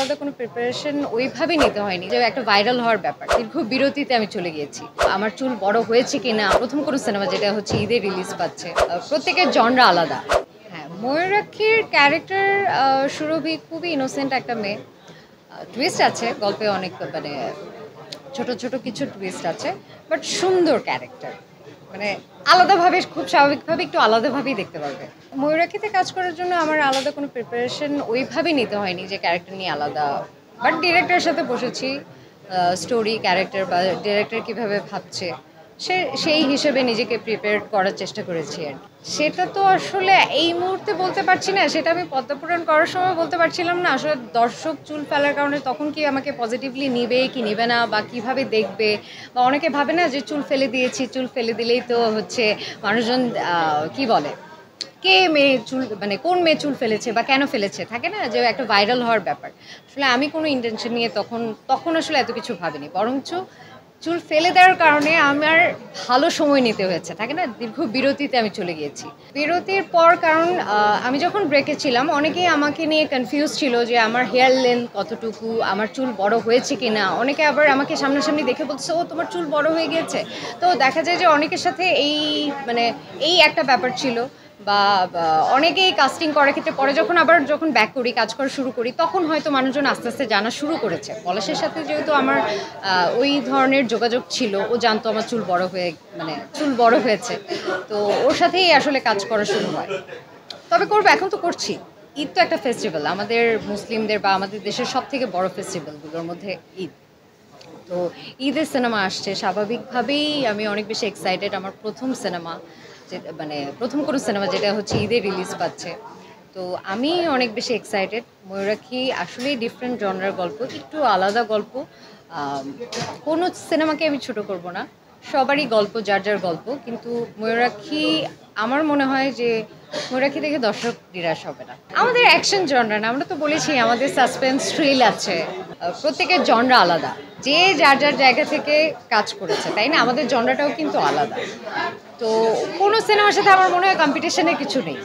আলাদা কোনো প্রিপারেশন ওইভাবে নিতে হয়নি যে একটা ভাইরাল হওয়ার ব্যাপার। দীর্ঘ বিরতিতে আমি চলে গিয়েছি। আমার চুল বড় হয়েছে কিনা, প্রথম কোনো সিনেমা যেটা হচ্ছে ঈদে রিলিজ পাচ্ছে। প্রত্যেকের জনরা আলাদা। হ্যাঁ, ময়ূরাক্ষীর ক্যারেক্টার সুরভি খুবই ইনোসেন্ট একটা মেয়ে। টুইস্ট আছে গল্পে, অনেক মানে ছোট ছোট কিছু টুইস্ট আছে, বাট সুন্দর ক্যারেক্টার। মানে আলাদাভাবে, খুব স্বাভাবিকভাবে একটু আলাদাভাবেই দেখতে পারবে। ময়ূরাক্ষীতে কাজ করার জন্য আমার আলাদা কোনো প্রিপারেশন ওইভাবে নিতে হয়নি যে ক্যারেক্টার নিয়ে আলাদা, বাট ডিরেক্টরের সাথে বসেছি, স্টোরি, ক্যারেক্টার বা ডিরেক্টর কীভাবে ভাবছে সেই হিসেবে নিজেকে প্রিপেয়ার করার চেষ্টা করেছি আর কি। সেটা তো আসলে এই মুহূর্তে বলতে পারছি না, সেটা আমি পদ্মপুরাণ করার সময় বলতে পারছিলাম না। আসলে দর্শক চুল ফেলার কারণে তখন কি আমাকে পজিটিভলি নিবে কি নিবে না, বা কিভাবে দেখবে, বা অনেকে ভাবে না যে চুল ফেলে দিয়েছি, চুল ফেলে দিলেই তো হচ্ছে মানুষজন কি বলে, কে মেয়ে চুল, মানে কোন মেয়ে চুল ফেলেছে বা কেন ফেলেছে, থাকে না যে একটা ভাইরাল হওয়ার ব্যাপার। আসলে আমি কোনো ইন্টেনশন নিয়ে তখন আসলে এত কিছু ভাবিনি, বরঞ্চ চুল ফেলে দেওয়ার কারণে আমার ভালো সময় নিতে হয়েছে, থাকে না, দীর্ঘ বিরতিতে আমি চলে গিয়েছি। বিরতির পর, কারণ আমি যখন ব্রেকে ছিলাম অনেকেই আমাকে নিয়ে কনফিউজ ছিল যে আমার হেয়ার লেন্থ কতটুকু, আমার চুল বড় হয়েছে কি না। অনেকে আবার আমাকে সামনাসামনি দেখে বলছে, ও তোমার চুল বড় হয়ে গিয়েছে। তো দেখা যায় যে অনেকের সাথে মানে এই একটা ব্যাপার ছিল, বা অনেকেই কাস্টিং করার ক্ষেত্রে পরে যখন ব্যাক করি, কাজ করা শুরু করি, তখন হয়তো মানুষজন আস্তে আস্তে জানা শুরু করেছে। পলাশের সাথে যেহেতু আমার ওই ধরনের যোগাযোগ ছিল, ও জানতো আমার চুল বড় হয়েছে, তো ওর সাথেই আসলে কাজ করা শুরু হয়। তবে করবো, এখন তো করছি। ঈদ তো একটা ফেস্টিভ্যাল, আমাদের মুসলিমদের বা আমাদের দেশের সব থেকে বড় ফেস্টিভ্যালগুলোর মধ্যে ঈদ। তো ঈদের সিনেমা আসছে, স্বাভাবিকভাবেই আমি অনেক বেশি এক্সাইটেড। আমার প্রথম সিনেমা, মানে প্রথম কোনো সিনেমা যেটা হচ্ছে ঈদে রিলিজ পাচ্ছে, তো আমি অনেক বেশি এক্সাইটেড। ময়ূরাক্ষী আসলেই ডিফারেন্ট জনরার গল্প, একটু আলাদা গল্প। কোনো সিনেমাকে আমি ছোট করব না, সবারই গল্প, যার যার গল্প। কিন্তু ময়ূরাক্ষী, আমার মনে হয় যে ময়ূরাক্ষী দেখে দর্শক নিরাশ হবে না। আমাদের অ্যাকশন জনরা না, আমরা তো বলেছি আমাদের সাসপেন্স থ্রিল আছে। প্রত্যেকের জনরা আলাদা, যে যার যার জায়গা থেকে কাজ করেছে, তাই না? আমাদের জনরাটাও কিন্তু আলাদা। তো কোনো সিনেমার সাথে আমার মনে হয় কম্পিটিশনের কিছু নেই।